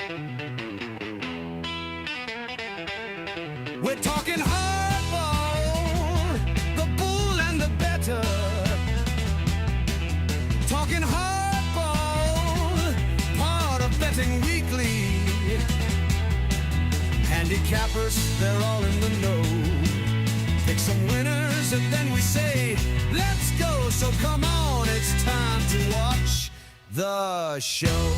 We're talking hardball, the bull and the better. Talking hardball, part of Betting Weekly. Handicappers, they're all in the know. Pick some winners and then we say, let's go. So come on, it's time to watch the show.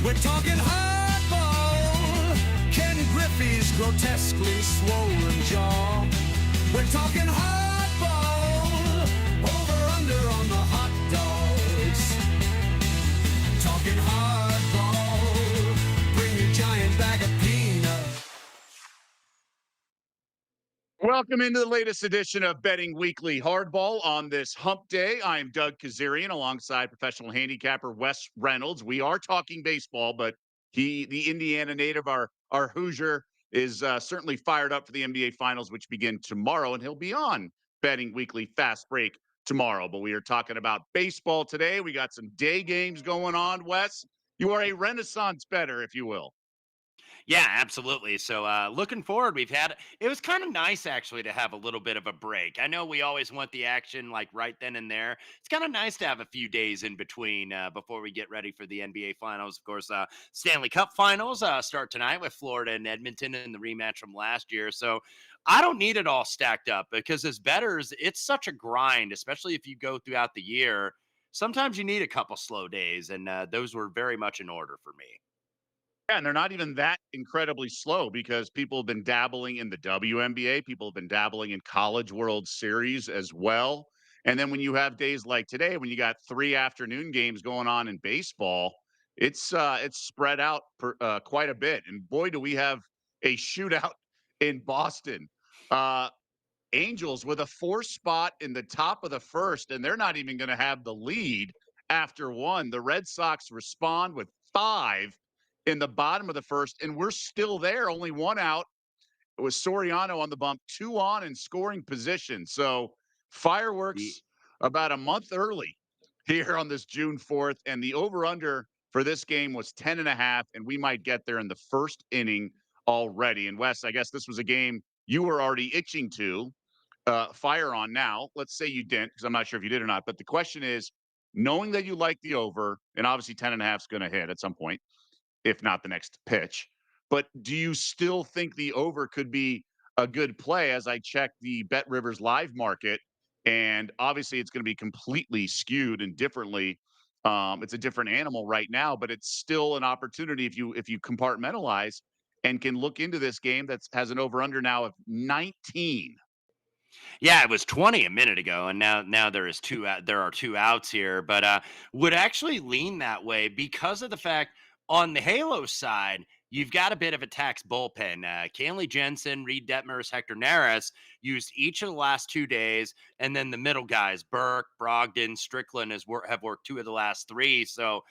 We're talking hardball, Ken Griffey's grotesquely swollen jaw. We're talking hardball, over under on the hot dogs. Talking hardball, bring your giant bag of peanuts. Welcome into the latest edition of Betting Weekly Hardball on this hump day. I am Doug Kezirian alongside professional handicapper Wes Reynolds. We are talking baseball, but the Indiana native, our Hoosier, is certainly fired up for the NBA Finals, which begin tomorrow, and he'll be on Betting Weekly Fast Break tomorrow. But we are talking about baseball today. We got some day games going on, Wes. You are a Renaissance bettor, if you will. Yeah, absolutely. So looking forward, it was kind of nice actually to have a little bit of a break. I know we always want the action like right then and there. It's kind of nice to have a few days in between before we get ready for the NBA Finals. Of course, Stanley Cup Finals start tonight with Florida and Edmonton in the rematch from last year. So I don't need it all stacked up because as bettors, it's such a grind, especially if you go throughout the year. Sometimes you need a couple slow days, and those were very much in order for me. Yeah, and they're not even that incredibly slow because people have been dabbling in the WNBA, people have been dabbling in College World Series as well. And then when you have days like today, when you got 3 afternoon games going on in baseball, it's spread out quite a bit. And boy, do we have a shootout in Boston. Uh, Angels with a 4 spot in the top of the first, and they're not even going to have the lead after 1. The Red Sox respond with 5 in the bottom of the first, and we're still there, only 1 out. It was Soriano on the bump, 2 on in scoring position. So The fireworks about a month early here on this June 4th, and the over-under for this game was 10.5, and we might get there in the first inning already. And Wes, I guess this was a game you were already itching to fire on now. Let's say you didn't, because I'm not sure if you did or not. But the question is, knowing that you like the over, and obviously 10.5 is going to hit at some point, if not the next pitch. But do you still think the over could be a good play as I check the Bet Rivers live market? And obviously, it's going to be completely skewed and differently. It's a different animal right now, but it's still an opportunity if you compartmentalize and can look into this game that has an over under now of 19. Yeah, it was 20 a minute ago, and now there are two outs here, but would actually lean that way because of the fact on the Halo side, you've got a bit of a tax bullpen. Canley Jensen, Reed Detmers, Hector Neris used each of the last 2 days, and then the middle guys, Burke, Brogdon, Strickland have worked 2 of the last 3. So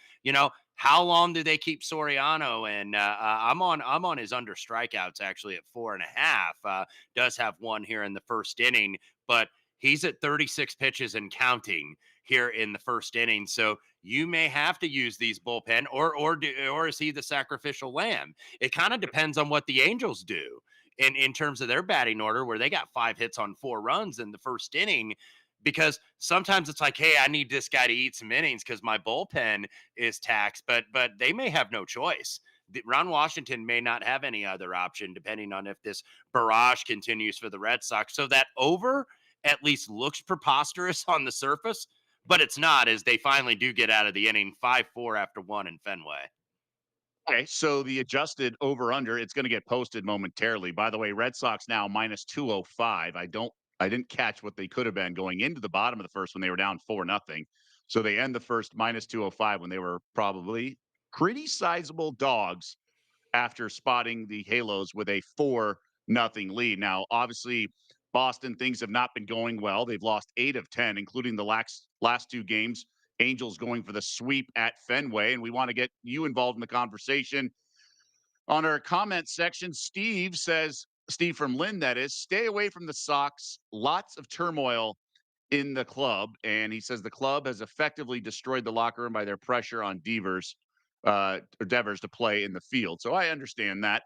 how long do they keep Soriano? And I'm on his under strikeouts actually at 4.5. Does have 1 here in the first inning, but he's at 36 pitches and counting here in the first inning. So you may have to use these bullpen, or is he the sacrificial lamb? It kind of depends on what the Angels do in terms of their batting order, where they got 5 hits on 4 runs in the first inning. Because sometimes it's like, hey, I need this guy to eat some innings because my bullpen is taxed, but they may have no choice. Ron Washington may not have any other option, depending on if this barrage continues for the Red Sox. So that over at least looks preposterous on the surface, but it's not, as they finally do get out of the inning 5-4 after 1 in Fenway. Okay, so the adjusted over under, it's going to get posted momentarily. By the way, Red Sox now minus 205. I didn't catch what they could have been going into the bottom of the first when they were down 4-0. So they end the first minus 205 when they were probably pretty sizable dogs after spotting the Halos with a 4-0 lead. Now, obviously, Boston, things have not been going well. They've lost 8 of 10, including the last 2 games. Angels going for the sweep at Fenway. And we want to get you involved in the conversation. On our comment section, Steve from Lynn, that is, stay away from the Sox. Lots of turmoil in the club. And he says the club has effectively destroyed the locker room by their pressure on Devers. Devers to play in the field. So I understand that.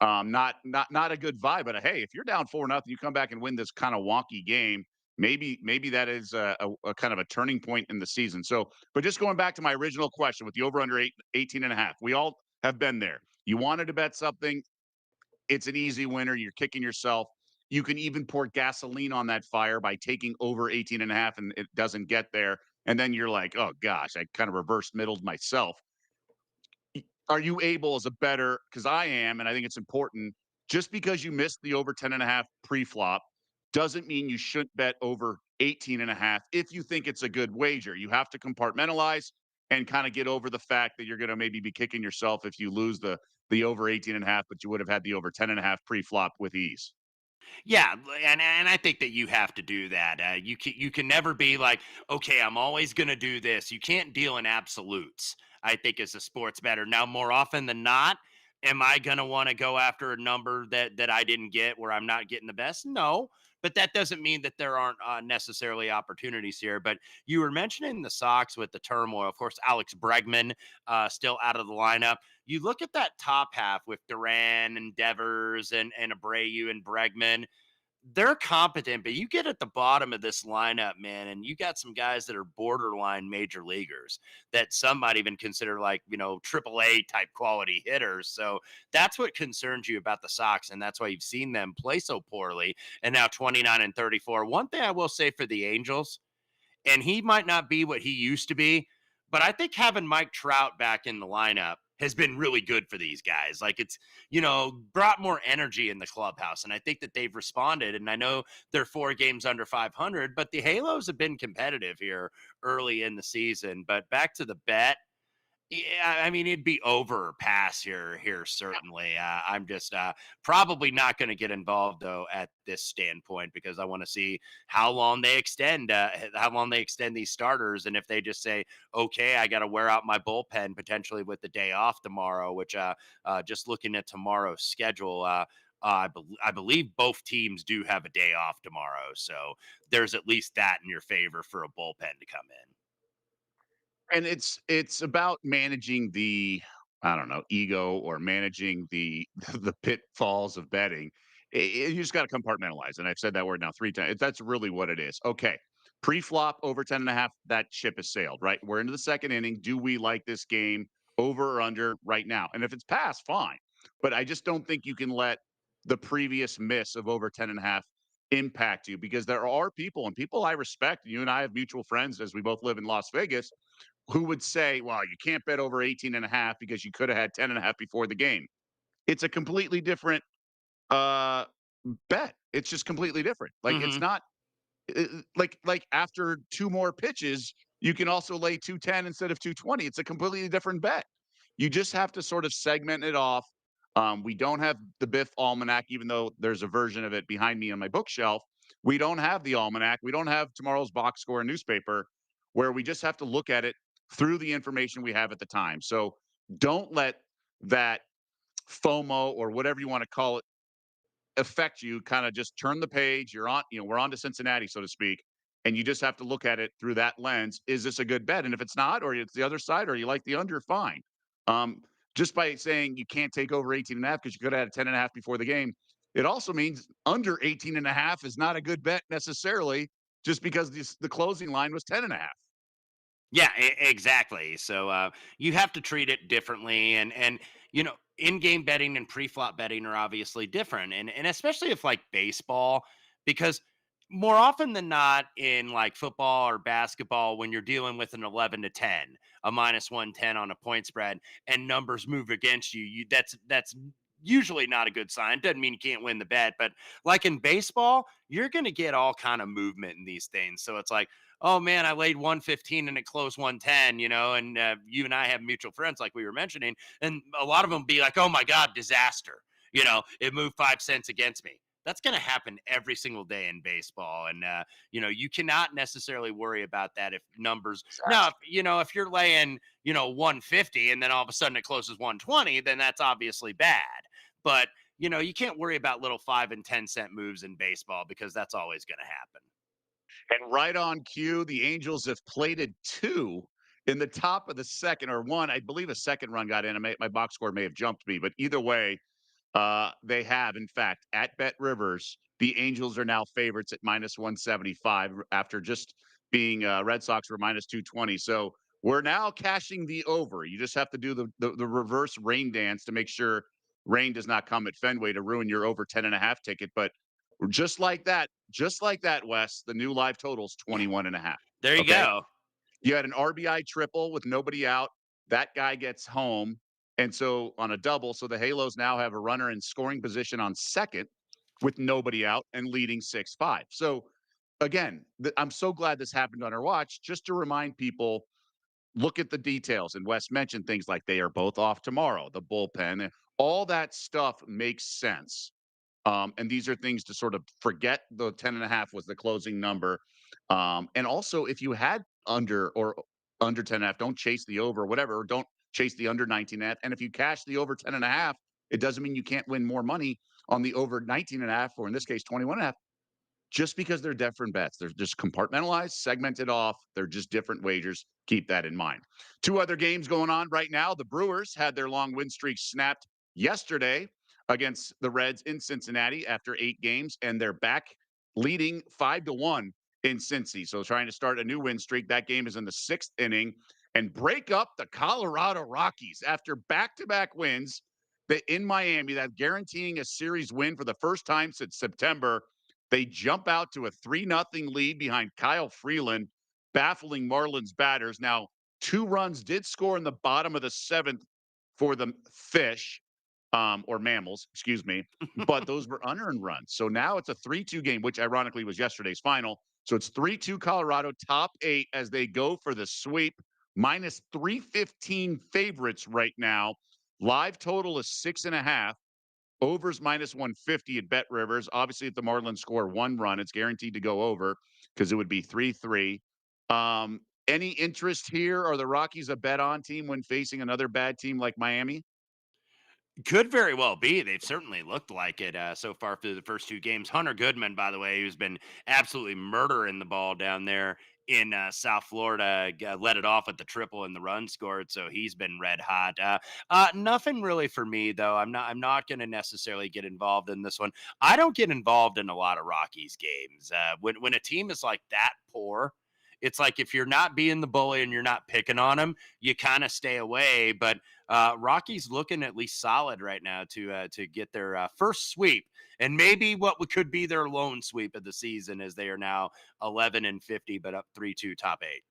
Not a good vibe. But hey, if you're down 4-0, you come back and win this kind of wonky game. Maybe that is a kind of a turning point in the season. So, but just going back to my original question with the over under 18.5, we all have been there. You wanted to bet something, it's an easy winner. You're kicking yourself. You can even pour gasoline on that fire by taking over 18.5 and it doesn't get there. And then you're like, oh gosh, I kind of reverse middled myself. Are you able as a better, because I am, and I think it's important, just because you missed the over 10.5 pre-flop doesn't mean you shouldn't bet over 18.5 if you think it's a good wager. You have to compartmentalize and kind of get over the fact that you're going to maybe be kicking yourself if you lose the over 18.5, but you would have had the over 10.5 pre-flop with ease. Yeah, and I think that you have to do that. You can never be like, okay, I'm always going to do this. You can't deal in absolutes. I think as a sports bettor. Now, more often than not, am I going to want to go after a number that I didn't get where I'm not getting the best? No, but that doesn't mean that there aren't necessarily opportunities here. But you were mentioning the Sox with the turmoil. Of course, Alex Bregman still out of the lineup. You look at that top half with Duran and Devers and Abreu and Bregman. They're competent, but you get at the bottom of this lineup, man, and you got some guys that are borderline major leaguers that some might even consider like, triple A type quality hitters. So that's what concerns you about the Sox. And that's why you've seen them play so poorly. And now 29 and 34. One thing I will say for the Angels, and he might not be what he used to be, but I think having Mike Trout back in the lineup has been really good for these guys. Like it's, brought more energy in the clubhouse. And I think that they've responded. And I know they're 4 games under 500, but the Halos have been competitive here early in the season. But back to the bet. Yeah, I mean, it'd be over or pass here certainly. I'm just probably not going to get involved though at this standpoint because I want to see how long they extend these starters, and if they just say, okay, I got to wear out my bullpen potentially with the day off tomorrow, which just looking at tomorrow's schedule. I believe both teams do have a day off tomorrow, so there's at least that in your favor for a bullpen to come in. And it's about managing the, I don't know, ego or managing the the pitfalls of betting. You just got to compartmentalize, and I've said that word now 3 times. That's really what it is. Okay, pre-flop over 10.5. That ship has sailed. Right, we're into the second inning. Do we like this game over or under right now? And if it's past, fine. But I just don't think you can let the previous miss of over 10.5 impact you because there are people and people I respect. You and I have mutual friends as we both live in Las Vegas who would say, well, you can't bet over 18.5 because you could have had 10.5 before the game. It's a completely different uh, bet. It's just completely different. Like it's Hmm. not like after 2 more pitches, you can also lay 210 instead of 220. It's a completely different bet. You just have to sort of segment it off. We don't have the Biff Almanac, even though there's a version of it behind me on my bookshelf. We don't have the Almanac. We don't have tomorrow's box score newspaper, where we just have to look at it through the information we have at the time. So don't let that FOMO or whatever you want to call it affect you. Kind of just turn the page. You're on, we're on to Cincinnati, so to speak. And you just have to look at it through that lens. Is this a good bet? And if it's not, or it's the other side, or you like the under, fine. Um, just by saying you can't take over 18.5 because you could have had a 10.5 before the game, it also means under 18.5 is not a good bet necessarily, just because the closing line was 10.5. Yeah, exactly. So you have to treat it differently, and in-game betting and pre-flop betting are obviously different, and especially if like baseball, because more often than not in like football or basketball, when you're dealing with an 11 to 10, a -110 on a point spread, and numbers move against you, that's usually not a good sign. Doesn't mean you can't win the bet, but like in baseball, you're going to get all kind of movement in these things. So it's like, oh man, I laid 115 and it closed 110, and you and I have mutual friends, like we were mentioning, and a lot of them be like, oh my God, disaster. It moved 5 cents against me. That's going to happen every single day in baseball. And, you cannot necessarily worry about that if numbers. Now, if you're laying, 150 and then all of a sudden it closes 120, then that's obviously bad. But, you can't worry about little 5 and 10 cent moves in baseball because that's always going to happen. And right on cue, the Angels have plated 2 in the top of the second or one, I believe a second run got in. My box score may have jumped me, but either way, they have, in fact, at Bet Rivers, the Angels are now favorites at -175 after just being Red Sox were -220. So we're now cashing the over. You just have to do the reverse rain dance to make sure rain does not come at Fenway to ruin your over 10.5 ticket. But just like that, Wes, the new live total is 21.5. There you Okay. go. You had an RBI triple with nobody out. That guy gets home. And so on a double, so the Halos now have a runner in scoring position on second with nobody out and leading 6-5. So again, I'm so glad this happened on our watch just to remind people look at the details. And Wes mentioned things like they are both off tomorrow, the bullpen, all that stuff makes sense. And these are things to sort of forget the 10.5 was the closing number. And also, if you had under 10.5, don't chase the over, whatever, or don't chase the under 19.5. And if you cash the over 10.5, it doesn't mean you can't win more money on the over 19.5, or in this case, 21.5, just because they're different bets. They're just compartmentalized, segmented off. They're just different wagers. Keep that in mind. Two other games going on right now. The Brewers had their long win streak snapped yesterday against the Reds in Cincinnati after 8 games, and they're back leading 5-1 in Cincy. So trying to start a new win streak. That game is in the 6th inning and break up the Colorado Rockies after back-to-back wins in Miami, that guaranteeing a series win for the first time since September. They jump out to a 3-0 lead behind Kyle Freeland, baffling Marlins batters. Now, 2 runs did score in the bottom of the 7th for the Fish, or Mammals, excuse me, but those were unearned runs. So now it's a 3-2 game, which ironically was yesterday's final. So it's 3-2 Colorado, top 8 as they go for the sweep. -315 favorites right now. Live total is 6.5. Overs -150 at Bet Rivers. Obviously, if the Marlins score 1 run, it's guaranteed to go over because it would be 3-3. Any interest here? Are the Rockies a bet on team when facing another bad team like Miami? Could very well be. They've certainly looked like it so far through the first 2 games. Hunter Goodman, by the way, who's been absolutely murdering the ball down there in South Florida, led it off with the triple and the run scored, so he's been red hot. Nothing really for me though. I'm not going to necessarily get involved in this one. I don't get involved in a lot of Rockies games. When a team is like that poor, it's like if you're not being the bully and you're not picking on them, you kind of stay away. But Rockies looking at least solid right now to get their first sweep, and maybe what could be their lone sweep of the season, as they are now 11-50, but up 3-2 top 8.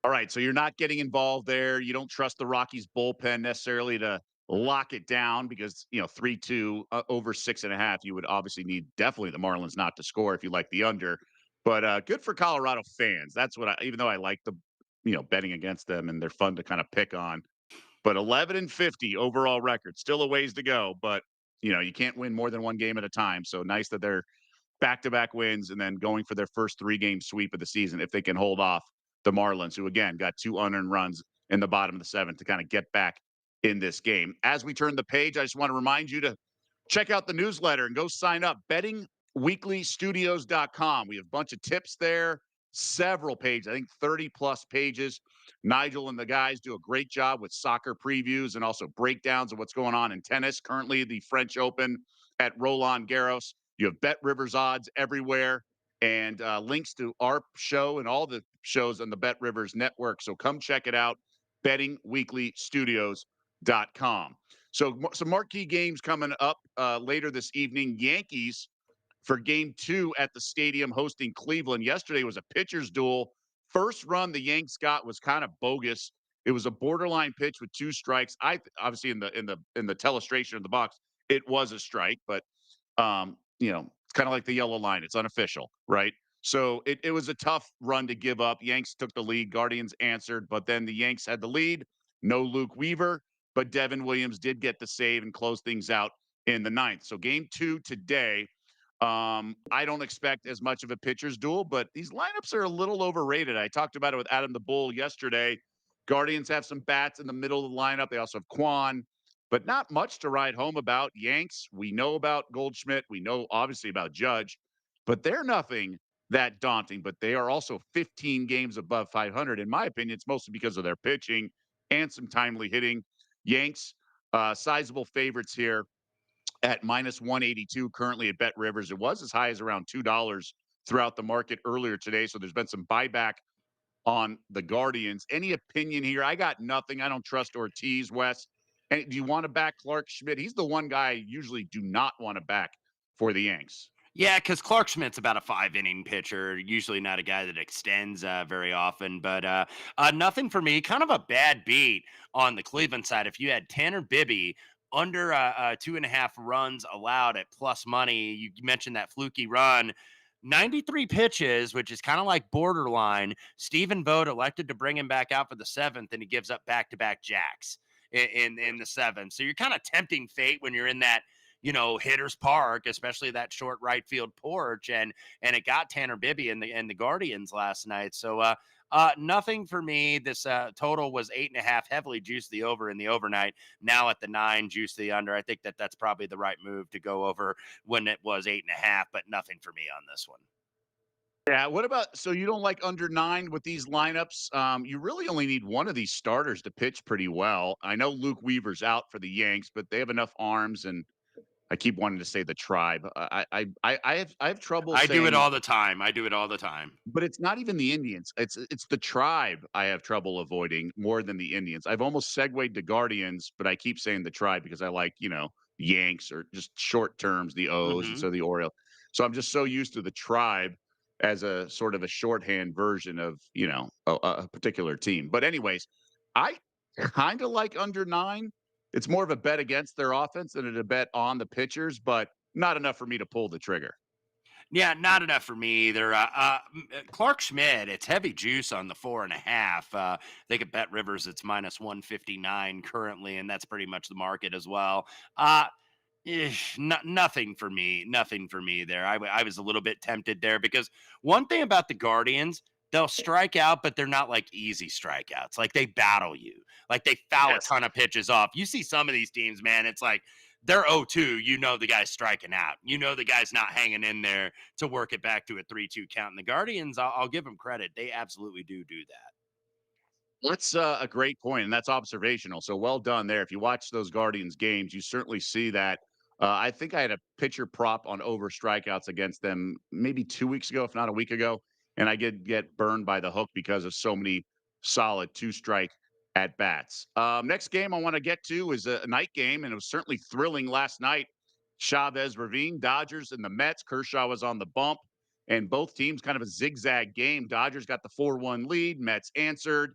All right, so you're not getting involved there. You don't trust the Rockies bullpen necessarily to lock it down because 3-2 over 6.5. You would obviously need definitely the Marlins not to score if you like the under. But good for Colorado fans. That's what even though I like the betting against them and they're fun to kind of pick on. But 11-50 overall record, still a ways to go. But you can't win more than one game at a time. So nice that they're back-to-back wins and then going for their first 3-game sweep of the season if they can hold off the Marlins, who again got 2 unearned runs in the bottom of the 7th to kind of get back in this game. As we turn the page, I just want to remind you to check out the newsletter and go sign up. bettingweeklystudios.com. We have a bunch of tips there, several pages, I think 30 plus pages. Nigel and the guys do a great job with soccer previews and also breakdowns of what's going on in tennis. Currently, the French Open at Roland Garros. You have Bet Rivers odds everywhere and links to our show and all the shows on the Bet Rivers network. So come check it out, bettingweeklystudios.com. So some marquee games coming up later this evening. Yankees for game 2 at the stadium hosting Cleveland. Yesterday was a pitcher's duel. First run the Yanks got was kind of bogus. It was a borderline pitch with 2 strikes. Obviously in the telestration of the box, it was a strike, but it's kind of like the yellow line. It's unofficial, right? So it was a tough run to give up. Yanks took the lead. Guardians answered, but then the Yanks had the lead. No Luke Weaver, but Devin Williams did get the save and close things out in the 9th. So game 2 today. I don't expect as much of a pitcher's duel, but these lineups are a little overrated. I talked about it with Adam the Bull yesterday. Guardians have some bats in the middle of the lineup. They also have Quan, but not much to write home about. Yanks, we know about Goldschmidt. We know obviously about Judge, but they're nothing that daunting, but they are also 15 games above 500. In my opinion, it's mostly because of their pitching and some timely hitting. Yanks, sizable favorites here at minus 182 currently at Bet Rivers. It was as high as around $2 throughout the market earlier today. So there's been some buyback on the Guardians. Any opinion here? I got nothing. I don't trust Ortiz, Wes. And do you want to back Clark Schmidt? He's the one guy I usually do not want to back for the Yanks. Yeah, because Clark Schmidt's about a 5 inning pitcher. Usually not a guy that extends very often, but nothing for me. Kind of a bad beat on the Cleveland side. If you had Tanner Bibby under 2.5 runs allowed at plus money, you mentioned that fluky run. 93 pitches, which is kind of like borderline. Stephen Vogt elected to bring him back out for the seventh, and he gives up back-to-back jacks in the seventh. So you're kind of tempting fate when you're in that hitter's park, especially that short right field porch, and it got Tanner Bibby and the Guardians last night. So nothing for me. This total was 8.5, heavily juiced the over in the overnight. Now at the 9, juice the under. I think that's probably the right move to go over when it was 8.5, but nothing for me on this one. Yeah. What about, so you don't like under 9 with these lineups? You really only need one of these starters to pitch pretty well. I know Luke Weaver's out for the Yanks, but they have enough arms, and I keep wanting to say the Tribe. I have trouble I do it saying, all the time. I do it all the time. but it's not even the Indians. It's the Tribe I have trouble avoiding more than the Indians. I've almost segued to Guardians, but I keep saying the Tribe because I like, Yanks or just short terms, the O's Hmm. instead of the Orioles. So I'm just so used to the Tribe as a sort of a shorthand version of, a particular team. But anyways, I kind of like under 9. It's more of a bet against their offense than a bet on the pitchers, but not enough for me to pull the trigger. Yeah, not enough for me either. Clark Schmidt, it's heavy juice on the 4.5. They could Bet Rivers, it's minus 159 currently, and that's pretty much the market as well. Uh, Nothing for me. Nothing for me there. I was a little bit tempted there because one thing about the Guardians, they'll strike out, but they're not like easy strikeouts. Like they battle you, like they foul a Yes. ton of pitches off. You see some of these teams, man, it's like they're 0-2. You know, the guy's striking out. You know, the guy's not hanging in there to work it back to a 3-2 count. And the Guardians, I'll give them credit. They absolutely do that. That's a great point, and that's observational. So well done there. If you watch those Guardians games, you certainly see that. I think I had a pitcher prop on over strikeouts against them maybe 2 weeks ago, if not a week ago, and I did get burned by the hook because of so many solid two-strike at bats. Next game I want to get to is a night game, and it was certainly thrilling last night. Chavez Ravine, Dodgers, and the Mets. Kershaw was on the bump, and both teams kind of a zigzag game. Dodgers got the 4-1 lead. Mets answered,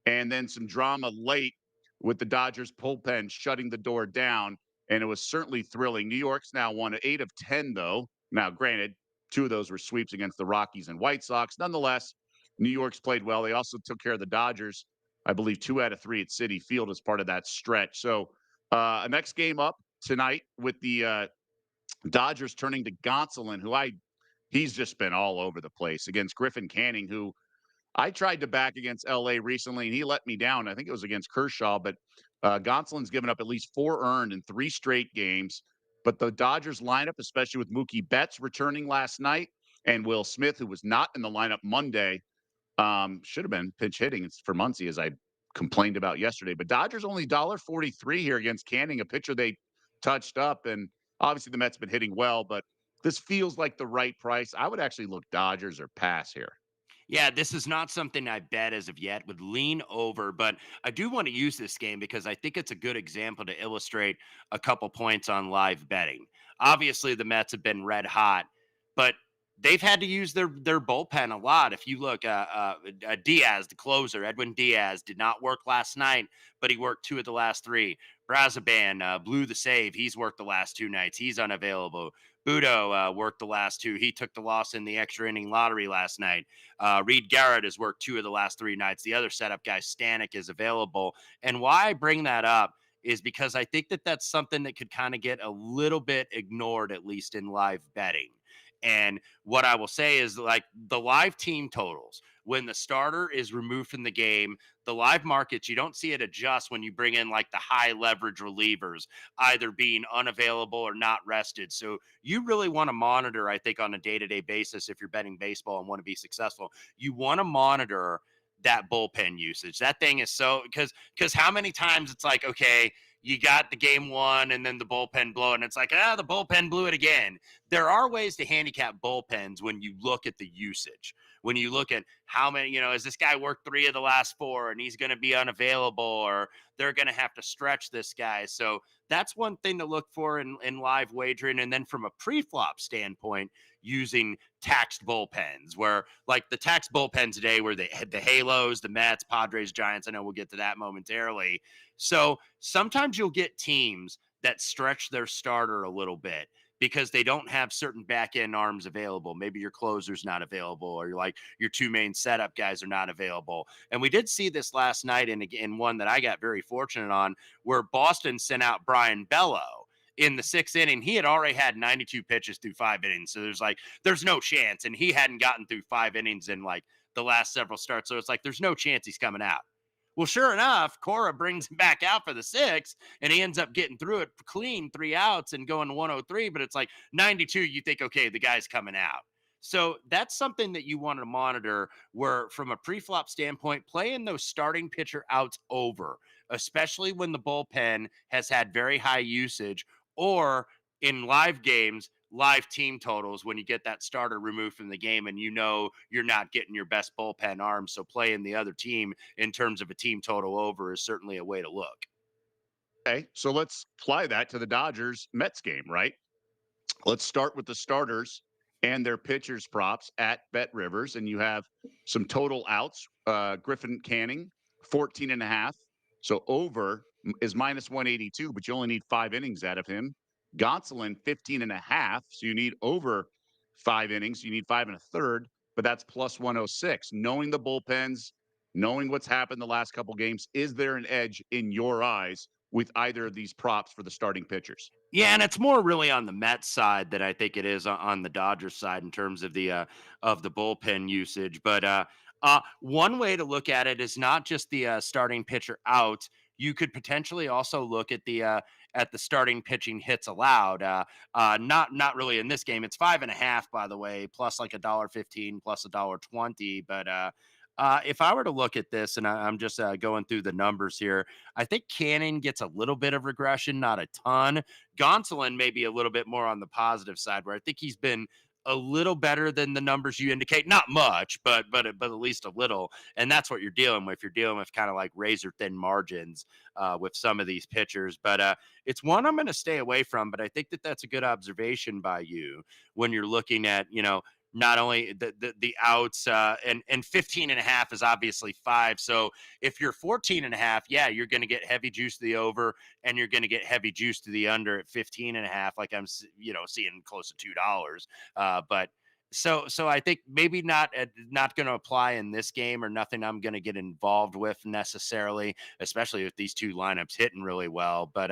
and then some drama late with the Dodgers bullpen shutting the door down. And it was certainly thrilling. New York's now won 8 of 10, though. Now, granted, 2 of those were sweeps against the Rockies and White Sox. Nonetheless, New York's played well. They also took care of the Dodgers, I believe, 2 out of 3 at Citi Field as part of that stretch. So, next game up tonight with the Dodgers turning to Gonsolin, he's just been all over the place against Griffin Canning, who I tried to back against LA recently, and he let me down. I think it was against Kershaw, but Gonsolin's given up at least 4 earned in 3 straight games. But the Dodgers lineup, especially with Mookie Betts returning last night and Will Smith, who was not in the lineup Monday, should have been pinch hitting. It's for Muncy, as I complained about yesterday. But Dodgers only $1.43 here against Canning, a pitcher they touched up. And obviously the Mets been hitting well, but this feels like the right price. I would actually look Dodgers or pass here. Yeah, this is not something I bet as of yet, would lean over, but I do want to use this game because I think it's a good example to illustrate a couple points on live betting. Obviously, the Mets have been red hot, but they've had to use their bullpen a lot. If you look, Diaz, the closer, Edwin Diaz, did not work last night, but he worked 2 of the last 3. Brazaban blew the save. He's worked the last 2 nights. He's unavailable. Budo worked the last 2. He took the loss in the extra inning lottery last night. Reed Garrett has worked 2 of the last 3 nights. The other setup guy, Stanek, is available. And why I bring that up is because I think that's something that could kind of get a little bit ignored, at least in live betting. And what I will say is like the live team totals, when the starter is removed from the game, the live markets, you don't see it adjust when you bring in like the high leverage relievers, either being unavailable or not rested. So you really want to monitor, I think, on a day to day basis, if you're betting baseball and want to be successful, you want to monitor that bullpen usage. That thing is so, because how many times it's like, okay, you got the game one and then the bullpen blow, and it's like, the bullpen blew it again. There are ways to handicap bullpens when you look at the usage. When you look at how many, is this guy worked 3 of the last 4 and he's going to be unavailable, or they're going to have to stretch this guy. So that's one thing to look for in live wagering. And then from a pre-flop standpoint, using taxed bullpens, where like the taxed bullpen today where they had the Halos, the Mets, Padres, Giants. I know we'll get to that momentarily. So sometimes you'll get teams that stretch their starter a little bit because they don't have certain back end arms available. Maybe your closer's not available, or you're like your 2 main setup guys are not available. And we did see this last night in one that I got very fortunate on, where Boston sent out Brian Bello in the 6th inning. He had already had 92 pitches through 5 innings. So there's no chance. And he hadn't gotten through 5 innings in like the last several starts. So it's like, there's no chance he's coming out. Well, sure enough, Cora brings him back out for the 6th, and he ends up getting through it clean, 3 outs and going 103. But it's like 92, you think, okay, the guy's coming out. So that's something that you want to monitor, where from a pre-flop standpoint, playing those starting pitcher outs over, especially when the bullpen has had very high usage, or in live games, live team totals, when you get that starter removed from the game and you're not getting your best bullpen arm. So playing the other team in terms of a team total over is certainly a way to look. Okay, so let's apply that to the Dodgers Mets game, right? Let's start with the starters and their pitchers props at Bet Rivers. And you have some total outs. Griffin Canning, 14 and a half. So over is minus 182, but you only need 5 innings out of him. Gonsolin, 15 and a half. So you need over 5 innings. You need 5 and a third, but that's plus 106. Knowing the bullpens, knowing what's happened the last couple games, is there an edge in your eyes with either of these props for the starting pitchers? Yeah, and it's more really on the Mets side than I think it is on the Dodgers side in terms of the bullpen usage. But one way to look at it is not just the starting pitcher out. You could potentially also look at the starting pitching hits allowed. Not really in this game. It's 5.5, by the way, plus like $1.15, plus $1.20. But if I were to look at this, and I'm just going through the numbers here, I think Canning gets a little bit of regression, not a ton. Gonsolin maybe a little bit more on the positive side, where I think he's been a little better than the numbers you indicate. Not much, but at least a little. And that's what you're dealing with. You're dealing with kind of like razor thin margins with some of these pitchers. But it's one I'm going to stay away from. But I think that's a good observation by you when you're looking at, not only the outs, and 15 and a half is obviously 5. So if you're 14 and a half, yeah, you're going to get heavy juice to the over, and you're going to get heavy juice to the under at 15 and a half. Like I'm, seeing close to $2. But so I think maybe not going to apply in this game, or nothing I'm going to get involved with necessarily, especially if these two lineups hitting really well. But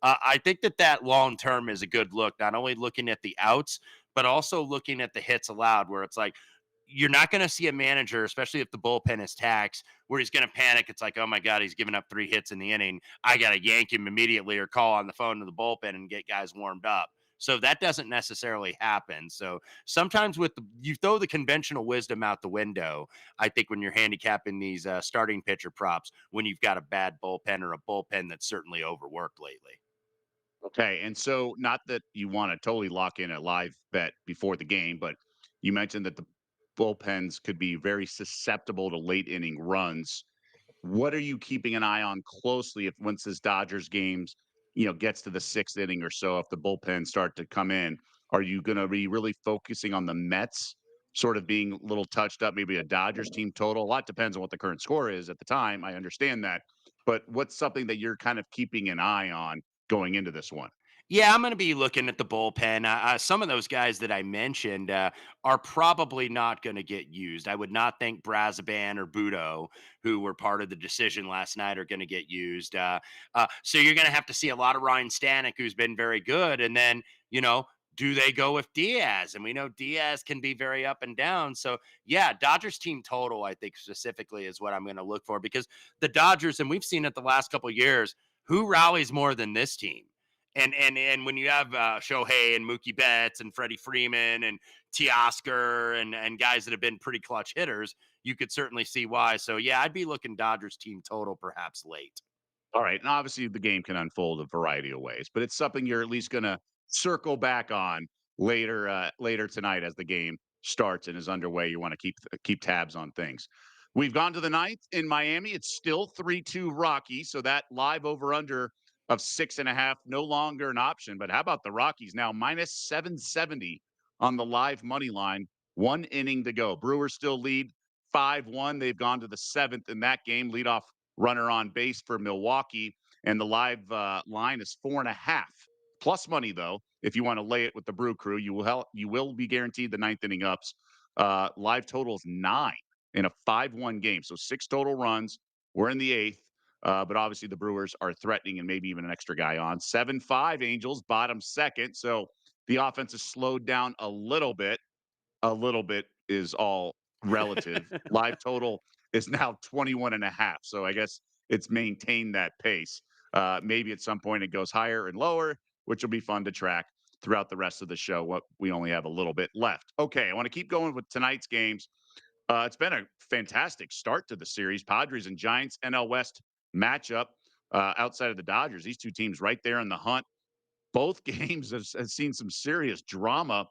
I think that long term is a good look, not only looking at the outs, but also looking at the hits allowed, where it's like, you're not going to see a manager, especially if the bullpen is taxed, where he's going to panic. It's like, oh my God, he's giving up 3 hits in the inning. I got to yank him immediately, or call on the phone to the bullpen and get guys warmed up. So that doesn't necessarily happen. So sometimes you throw the conventional wisdom out the window, I think, when you're handicapping these starting pitcher props, when you've got a bad bullpen, or a bullpen that's certainly overworked lately. Okay. And so, not that you want to totally lock in a live bet before the game, but you mentioned that the bullpens could be very susceptible to late inning runs. What are you keeping an eye on closely if, once this Dodgers games, gets to the 6th inning or so, if the bullpens start to come in? Are you going to be really focusing on the Mets sort of being a little touched up, maybe a Dodgers team total? A lot depends on what the current score is at the time. I understand that. But what's something that you're kind of keeping an eye on going into this one? Yeah, I'm going to be looking at the bullpen. Some of those guys that I mentioned are probably not going to get used. I would not think Brazaban or Budo, who were part of the decision last night, are going to get used. So you're going to have to see a lot of Ryan Stanek, who's been very good, and then do they go with Diaz? And we know Diaz can be very up and down. So, yeah, Dodgers team total, I think specifically is what I'm going to look for because the Dodgers, and we've seen it the last couple of years, who rallies more than this team? And when you have Shohei and Mookie Betts and Freddie Freeman and Teoscar and guys that have been pretty clutch hitters, you could certainly see why. So yeah, I'd be looking Dodgers team total perhaps late. All right. And obviously, the game can unfold a variety of ways, but it's something you're at least going to circle back on later tonight as the game starts and is underway. You want to keep tabs on things. We've gone to the ninth in Miami. It's still 3-2 Rocky. So that live over under of 6.5 no longer an option. But how about the Rockies now minus 770 on the live money line? 1 inning to go. Brewers still lead 5-1. They've gone to the seventh in that game. Leadoff runner on base for Milwaukee, and the live line is 4.5 plus money though. If you want to lay it with the Brew Crew, you will be guaranteed the ninth inning ups. Live total is 9 in a 5-1 game, so 6 total runs. We're in the eighth, but obviously the Brewers are threatening and maybe even an extra guy on 7-5. Angels bottom second, so the offense has slowed down a little bit. A little bit is all relative. Live total is now 21.5. So I guess it's maintained that pace. Maybe at some point it goes higher and lower, which will be fun to track throughout the rest of the show. What we only have a little bit left. Okay, I want to keep going with tonight's games. It's been a fantastic start to the series. Padres and Giants NL West matchup outside of the Dodgers. These two teams right there in the hunt. Both games have seen some serious drama.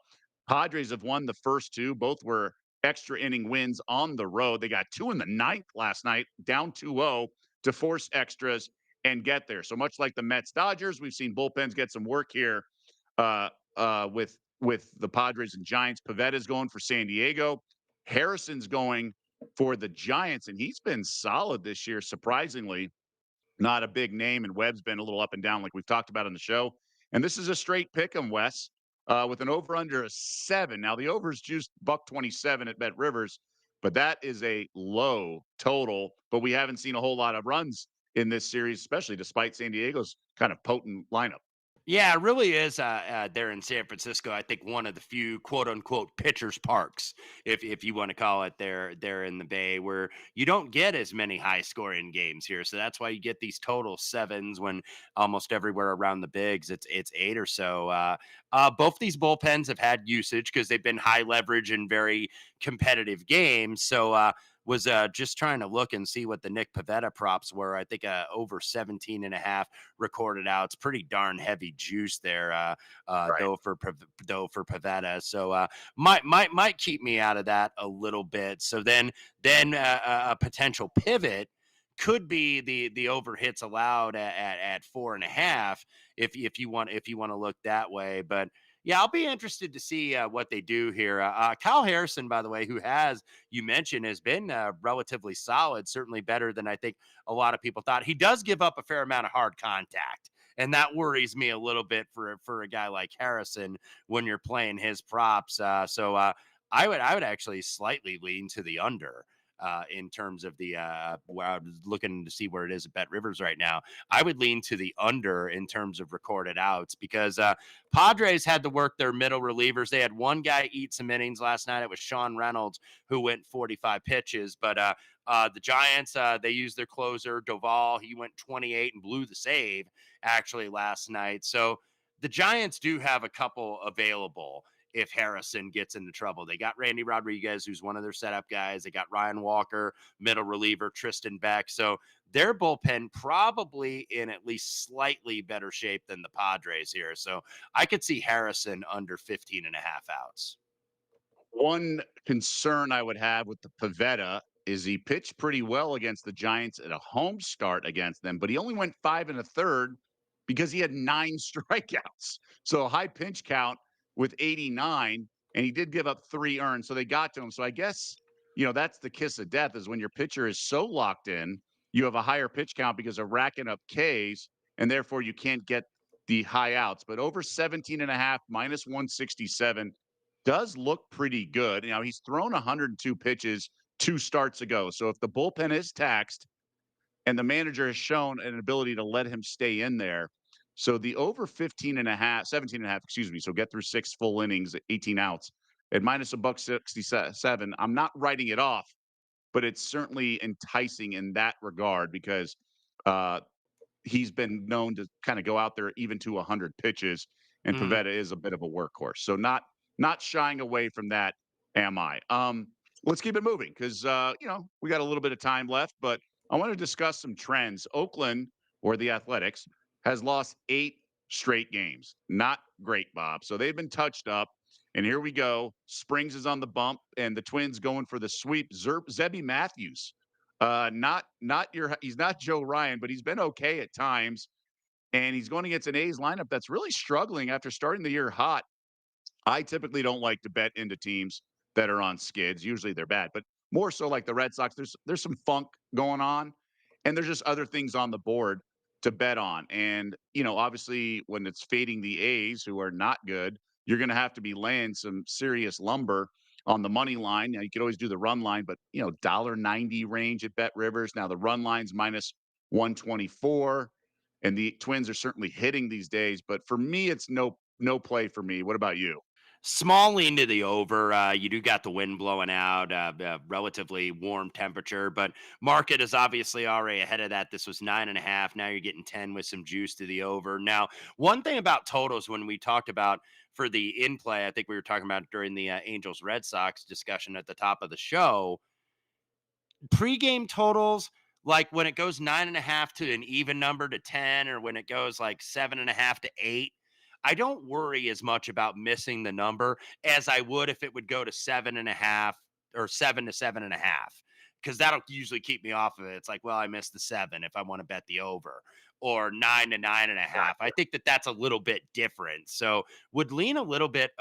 Padres have won the first two. Both were extra inning wins on the road. They got 2 in the ninth last night, down 2-0 to force extras and get there. So much like the Mets Dodgers, we've seen bullpens get some work here with the Padres and Giants. Pavetta's going for San Diego. Harrison's going for the Giants, and he's been solid this year, surprisingly. Not a big name, and Webb's been a little up and down, like we've talked about on the show. And this is a straight pick 'em, Wes, with an over under a 7. Now the over is juiced $1.27 at Bet Rivers, but that is a low total. But we haven't seen a whole lot of runs in this series, especially despite San Diego's kind of potent lineup. Yeah, it really is there in San Francisco. I think one of the few quote unquote pitchers parks, if you want to call it there in the Bay, where you don't get as many high scoring games here. So that's why you get these total sevens when almost everywhere around the bigs it's 8 or so. Both these bullpens have had usage because they've been high leverage and very competitive games. So was just trying to look and see what the Nick Pivetta props were. I think over 17.5 recorded outs. Pretty darn heavy juice there, Right. though for Pivetta. So might keep me out of that a little bit. So then a potential pivot could be the over hits allowed at 4.5 if you want to look that way. But yeah, I'll be interested to see what they do here. Kyle Harrison, by the way, who you mentioned, has been relatively solid, certainly better than I think a lot of people thought. He does give up a fair amount of hard contact, and that worries me a little bit for a guy like Harrison when you're playing his props. So I would actually slightly lean to the under. In terms of the where I was looking to see where it is at Bet Rivers right now, I would lean to the under in terms of recorded outs because Padres had to work their middle relievers. They had one guy eat some innings last night. It was Sean Reynolds who went 45 pitches, but the Giants, they used their closer, Doval. He went 28 and blew the save actually last night. So the Giants do have a couple available if Harrison gets into trouble. They got Randy Rodriguez, who's one of their setup guys. They got Ryan Walker, middle reliever, Tristan Beck. So their bullpen probably in at least slightly better shape than the Padres here. So I could see Harrison under 15.5 outs. One concern I would have with the Pavetta is he pitched pretty well against the Giants at a home start against them, but he only went 5 1/3 because he had 9 strikeouts. So a high pitch count with 89, and he did give up 3 earned. So they got to him. So I guess, that's the kiss of death is when your pitcher is so locked in, you have a higher pitch count because of racking up Ks, and therefore you can't get the high outs. But over 17.5 minus 167 does look pretty good. He's thrown 102 pitches 2 starts ago. So if the bullpen is taxed and the manager has shown an ability to let him stay in there, So the over 15 and a half, 17 and a half, excuse me. So get through 6 full innings, 18 outs at minus a buck 67. I'm not writing it off, but it's certainly enticing in that regard because uh, he's been known to kind of go out there even to 100 pitches, and Mhm. Pavetta is a bit of a workhorse. So not shying away from that. Am I? Let's keep it moving because we got a little bit of time left, but I want to discuss some trends. Oakland, or the Athletics, has lost 8 straight games. Not great, Bob. So they've been touched up. And here we go. Springs is on the bump, and the Twins going for the sweep. Zebby Matthews, not your he's not Joe Ryan, but he's been okay at times. And he's going against an A's lineup that's really struggling after starting the year hot. I typically don't like to bet into teams that are on skids. Usually they're bad, but more so like the Red Sox. There's some funk going on, and there's just other things on the board to bet on. And obviously, when it's fading the A's, who are not good, you're going to have to be laying some serious lumber on the money line. Now you could always do the run line, but $1.90 range at Bet Rivers. Now the run line's minus 124, and the Twins are certainly hitting these days. But for me, it's no play for me. What about you? Small lean to the over. You do got the wind blowing out, relatively warm temperature, but market is obviously already ahead of that. This was 9.5. Now you're getting 10 with some juice to the over. Now, one thing about totals when we talked about for the in play, I think we were talking about during the Angels Red Sox discussion at the top of the show, pregame totals, like when it goes 9.5 to an even number to 10, or when it goes like 7.5 to 8, I don't worry as much about missing the number as I would if it would go to 7.5 or 7 to 7.5, because that'll usually keep me off of it. It's like, well, I missed the 7 if I want to bet the over, or 9 to 9.5. I Gotcha. think that that's a little bit different. So would lean a little bit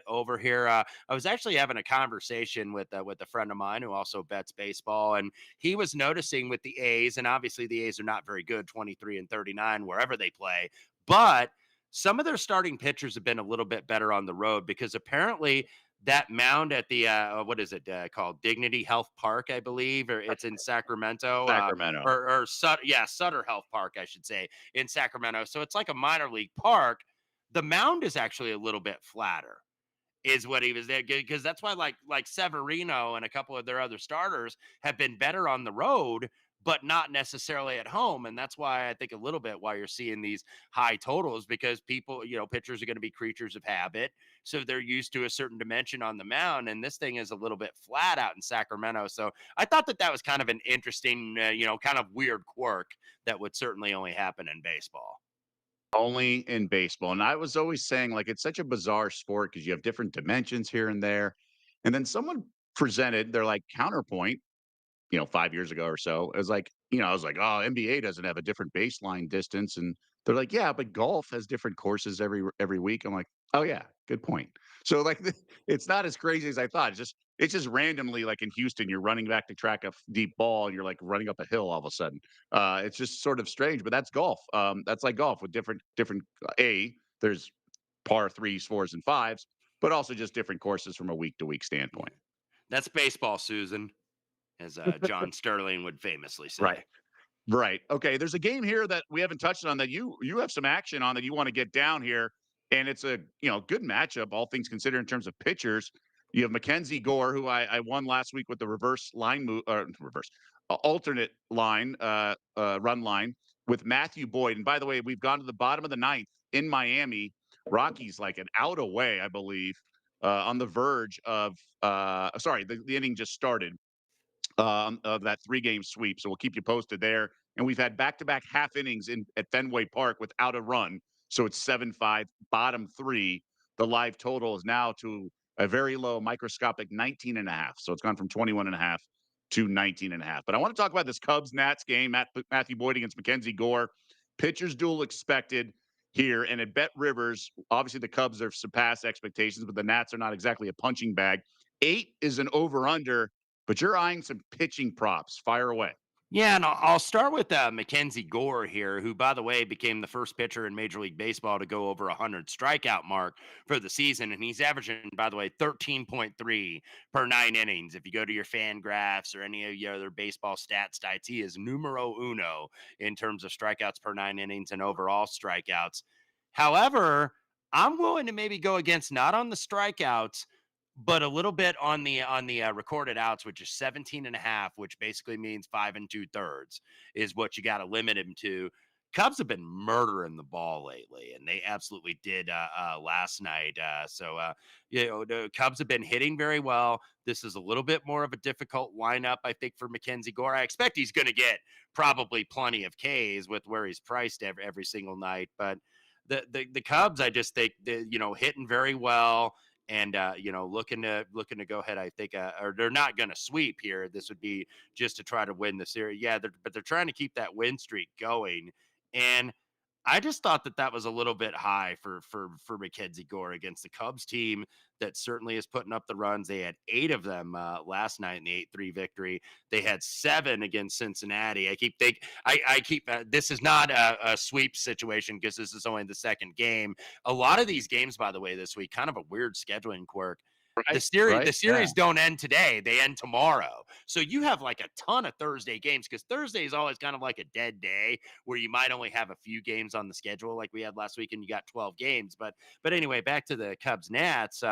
over here. I was actually having a conversation with a friend of mine who also bets baseball, and he was noticing with the A's, and obviously the A's are not very good, 23 and 39 wherever they play, but some of their starting pitchers have been a little bit better on the road because apparently that mound at the what is it called, Dignity Health Park, I believe, or it's in Sacramento, Sacramento. yeah, Sutter Health Park, I should say, in Sacramento. So it's like a minor league park. The mound is actually a little bit flatter, is what he was there, because that's why like Severino and a couple of their other starters have been better on the road, but not necessarily at home. And that's why I think a little bit why you're seeing these high totals, because people, pitchers are going to be creatures of habit. So they're used to a certain dimension on the mound. And this thing is a little bit flat out in Sacramento. So I thought that that was kind of an interesting, kind of weird quirk that would certainly only happen in baseball. Only in baseball. And I was always saying, like, it's such a bizarre sport because you have different dimensions here and there. And then someone presented their like counterpoint, 5 years ago or so. It was like, I was like, oh, NBA doesn't have a different baseline distance. And they're like, yeah, but golf has different courses every week. I'm like, oh yeah, good point. So like it's not as crazy as I thought. It's just randomly like in Houston, you're running back to track a deep ball and you're like running up a hill all of a sudden. It's just sort of strange, but that's golf. That's like golf with different there's par threes, fours, and fives, but also just different courses from a week to week standpoint. That's baseball, Susan, as John Sterling would famously Right. say. Right. Okay. There's a game here that we haven't touched on that you have some action on that you want to get down here, and it's a good matchup, all things considered, in terms of pitchers. You have Mackenzie Gore, who I won last week with the reverse line move, or reverse alternate line, run line with Matthew Boyd. And by the way, we've gone to the bottom of the ninth in Miami. Rockies like an out away, I believe, on the verge of. Sorry, the inning just started of that 3-game sweep. So we'll keep you posted there. And we've had back-to-back half innings in at Fenway Park without a run. So it's 7-5, bottom 3. The live total is now to a very low microscopic 19 and a half. So it's gone from 21 and a half to 19 and a half. But I want to talk about this Cubs Nats game. Matthew Boyd against Mackenzie Gore. Pitchers duel expected here. And at Bet Rivers, obviously the Cubs have surpassed expectations, but the Nats are not exactly a punching bag. 8 is an over under, but you're eyeing some pitching props. Fire away. Yeah, and I'll start with Mackenzie Gore here, who, by the way, became the first pitcher in Major League Baseball to go over 100 strikeout mark for the season, and he's averaging, by the way, 13.3 per 9 innings. If you go to your fan graphs or any of your other baseball stat sites, he is numero uno in terms of strikeouts per 9 innings and overall strikeouts. However, I'm willing to maybe go against not on the strikeouts, but a little bit on the recorded outs, which is 17 and a half, which basically means 5 2/3 is what you got to limit him to. Cubs have been murdering the ball lately, and they absolutely did last night. The Cubs have been hitting very well. This is a little bit more of a difficult lineup, I think, for Mackenzie Gore. I expect he's going to get probably plenty of Ks with where he's priced every single night, but the Cubs, I just think, hitting very well and looking to go ahead. I think, or they're not going to sweep here. This would be just to try to win the series. Yeah, but they're trying to keep that win streak going, and I just thought that was a little bit high for Mackenzie Gore against the Cubs team that certainly is putting up the runs. They had 8 of them last night in the 8-3 victory. They had 7 against Cincinnati. I keep this is not a sweep situation because this is only the second game. A lot of these games, by the way, this week, kind of a weird scheduling quirk. The Right, series, right, the yeah. series don't end today; they end tomorrow. So you have like a ton of Thursday games because Thursday is always kind of like a dead day where you might only have a few games on the schedule, like we had last week, and you got 12 games. But anyway, back to the Cubs Nats.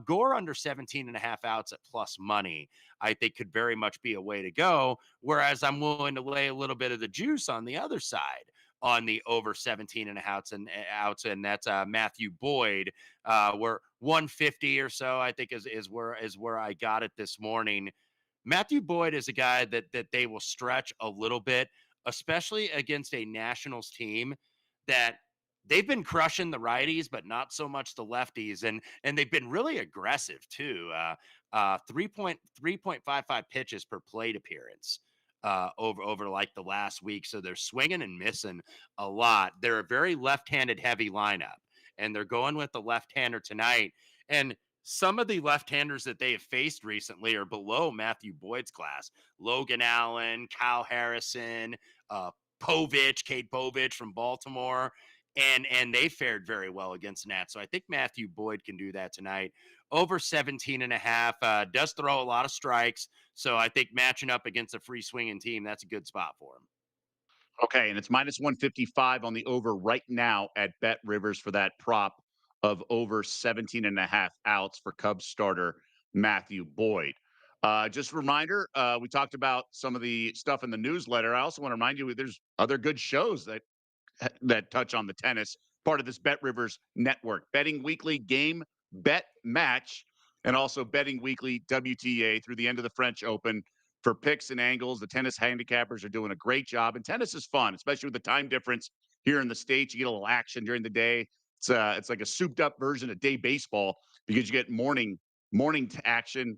Gore under 17 and a half outs at plus money, I think could very much be a way to go. Whereas I'm willing to lay a little bit of the juice on the other side on the over 17 and a outs, and that's Matthew Boyd. We're 150 or so, I think is where I got it this morning. Matthew Boyd is a guy that they will stretch a little bit, especially against a Nationals team that they've been crushing the righties, but not so much the lefties, and they've been really aggressive too. 3.55 pitches per plate appearance. Over like the last week, so they're swinging and missing a lot. They're a very left-handed heavy lineup, and they're going with the left-hander tonight. And some of the left-handers that they have faced recently are below Matthew Boyd's class. Logan Allen, Kyle Harrison, uh, Kate Povich from Baltimore, and they fared very well against the Nats. So I think Matthew Boyd can do that tonight. Over 17 and a half, does throw a lot of strikes. So I think matching up against a free swinging team, that's a good spot for him. Okay, and it's minus 155 on the over right now at Bet Rivers for that prop of over 17 and a half outs for Cubs starter Matthew Boyd. Just a reminder, we talked about some of the stuff in the newsletter. I also want to remind you there's other good shows that touch on the tennis, part of this Bet Rivers network. Betting Weekly Game Bet Match, and also Betting Weekly WTA through the end of the French Open for picks and angles. The tennis handicappers are doing a great job, and tennis is fun, especially with the time difference here in the States. You get a little action during the day. It's like a souped up version of day baseball because you get morning action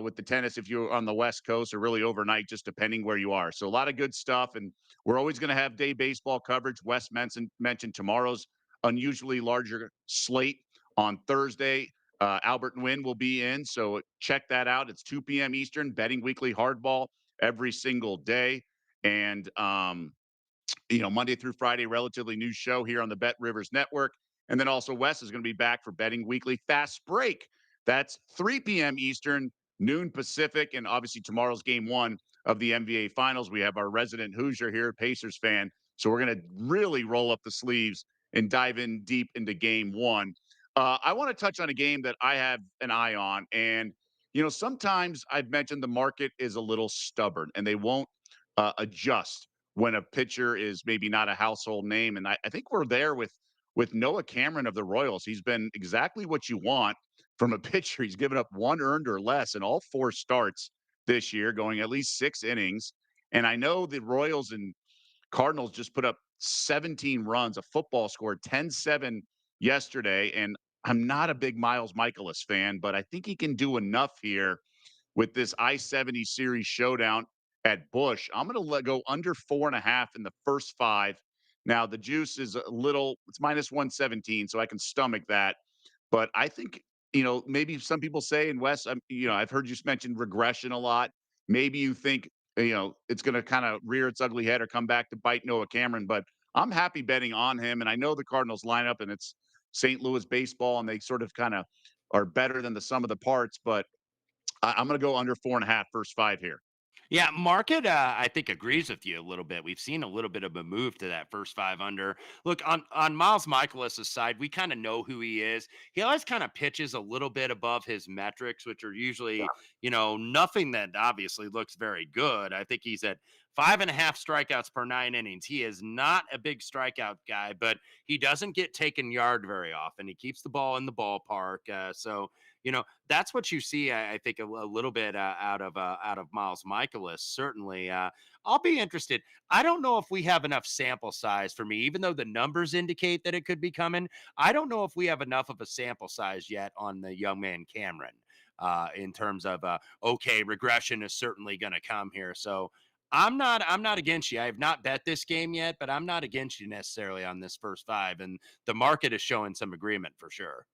with the tennis if you're on the West Coast or really overnight, just depending where you are. So a lot of good stuff, and we're always going to have day baseball coverage. Wes mentioned tomorrow's unusually larger slate on Thursday. Albert and Wynn will be in, so check that out. It's 2 p.m. Eastern, Betting Weekly Hardball every single day. And Monday through Friday, relatively new show here on the Bet Rivers Network. And then also Wes is going to be back for Betting Weekly Fast Break. That's 3 p.m. Eastern, noon Pacific, and obviously tomorrow's game 1 of the NBA Finals. We have our resident Hoosier here, Pacers fan. So we're going to really roll up the sleeves and dive in deep into game 1. I want to touch on a game that I have an eye on. And, sometimes I've mentioned the market is a little stubborn and they won't adjust when a pitcher is maybe not a household name. And I think we're there with Noah Cameron of the Royals. He's been exactly what you want from a pitcher. He's given up 1 earned or less in all 4 starts this year, going at least 6 innings. And I know the Royals and Cardinals just put up 17 runs. A football scored 10-7 yesterday. And I'm not a big Miles Michaelis fan, but I think he can do enough here with this I-70 series showdown at Busch. I'm going to let go under 4.5 in the first 5. Now the juice is it's minus 117, so I can stomach that. But I think, maybe some people say, and Wes, I've heard you mention regression a lot. Maybe you think it's going to kind of rear its ugly head or come back to bite Noah Cameron. But I'm happy betting on him. And I know the Cardinals lineup and it's St. Louis baseball and they sort of kind of are better than the sum of the parts. But I'm going to go under 4.5 first five here. Yeah, market, I think agrees with you a little bit. We've seen a little bit of a move to that first five under. Look, on Miles Michaelis' side, we kind of know who he is. He always kind of pitches a little bit above his metrics, which are usually, nothing that obviously looks very good. I think he's at 5.5 strikeouts per 9 innings. He is not a big strikeout guy, but he doesn't get taken yard very often. He keeps the ball in the ballpark. So that's what you see. I think a little bit out of Miles Michaelis. Certainly, I'll be interested. I don't know if we have enough sample size for me, even though the numbers indicate that it could be coming. I don't know if we have enough of a sample size yet on the young man Cameron, in terms of okay, regression is certainly going to come here. So. I'm not against you. I have not bet this game yet, but I'm not against you necessarily on this first five. And the market is showing some agreement for sure.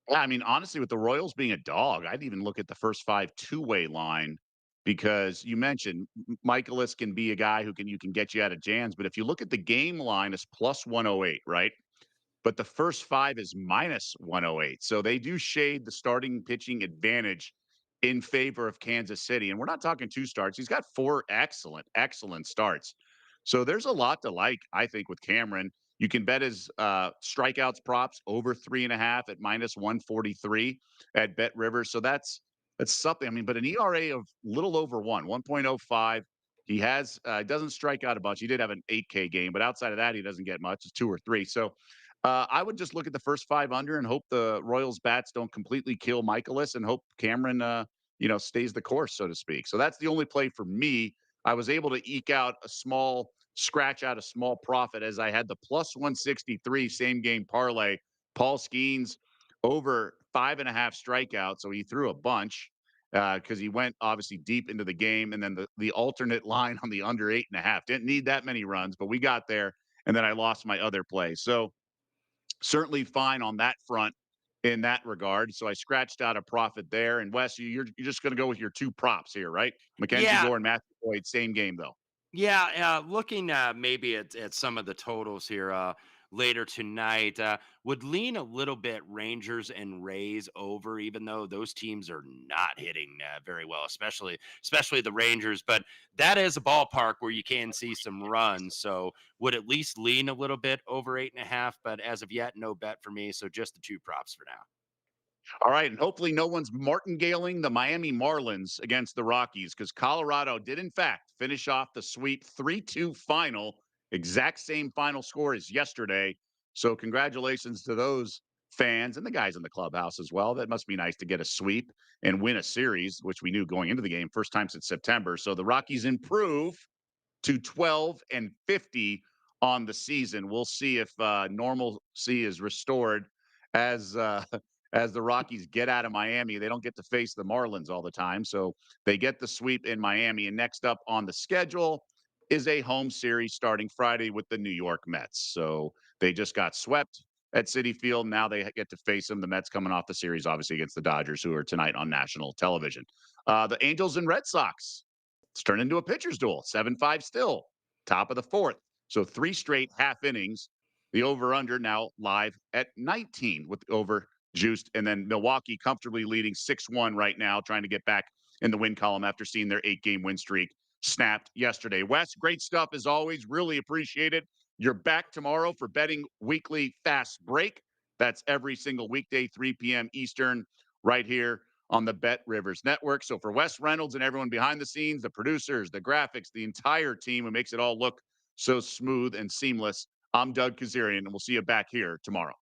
Yeah, I mean, honestly, with the Royals being a dog, I'd even look at the first five two-way line because you mentioned Michaelis can be a guy who can you can get you out of jams. But if you look at the game line, it's plus 108, right? But the first five is minus 108. So they do shade the starting pitching advantage in favor of Kansas City. And we're not talking two starts. He's got four excellent, excellent starts. So there's a lot to like, I think, with Cameron. You can bet his strikeouts props over 3.5 at minus 143 at Bet Rivers. So that's something. I mean, but an ERA of little over 1.05. He has doesn't strike out a bunch. He did have an 8K game, but outside of that, he doesn't get much. It's two or three. So I would just look at the first five under and hope the Royals bats don't completely kill Michaelis and hope Cameron, stays the course, so to speak. So that's the only play for me. I was able to eke out a small scratch out a small profit as I had the plus 163 same game parlay. Paul Skeens over 5.5 strikeouts. So he threw a bunch because he went obviously deep into the game. And then the alternate line on the under 8.5. Didn't need that many runs, but we got there. And then I lost my other play. So certainly fine on that front in that regard. So I scratched out a profit there. And Wes, you're just going to go with your two props here, right? Mackenzie Yeah, Gore and Matthew Boyd, same game though. Yeah, looking maybe at some of the totals here later tonight, would lean a little bit Rangers and Rays over, even though those teams are not hitting very well, especially the Rangers. But that is a ballpark where you can see some runs, so would at least lean a little bit over 8.5. But as of yet, no bet for me. So just the two props for now. All right, and hopefully no one's martingaling the Miami Marlins against the Rockies because Colorado did in fact finish off the sweep 3-2 final, exact same final score as yesterday. So congratulations to those fans and the guys in the clubhouse as well. That must be nice to get a sweep and win a series, which we knew going into the game, first time since September. So the Rockies improve to 12-50 on the season. We'll see if normalcy is restored as as the Rockies get out of Miami. They don't get to face the Marlins all the time, so they get the sweep in Miami. And next up on the schedule is a home series starting Friday with the New York Mets. So they just got swept at Citi Field. Now they get to face them. The Mets coming off the series, obviously, against the Dodgers, who are tonight on national television. The Angels and Red Sox. It's turned into a pitcher's duel, 7-5 still, top of the fourth. So three straight half innings. The over-under now live at 19 with the over juiced. And then Milwaukee comfortably leading 6-1 right now, trying to get back in the win column after seeing their 8-game win streak snapped yesterday. Wes, great stuff as always. Really appreciate it. You're back tomorrow for Betting Weekly Fast Break. That's every single weekday, 3 p.m. Eastern, right here on the Bet Rivers Network. So for Wes Reynolds and everyone behind the scenes, the producers, the graphics, the entire team who makes it all look so smooth and seamless, I'm Doug Kezirian, and we'll see you back here tomorrow.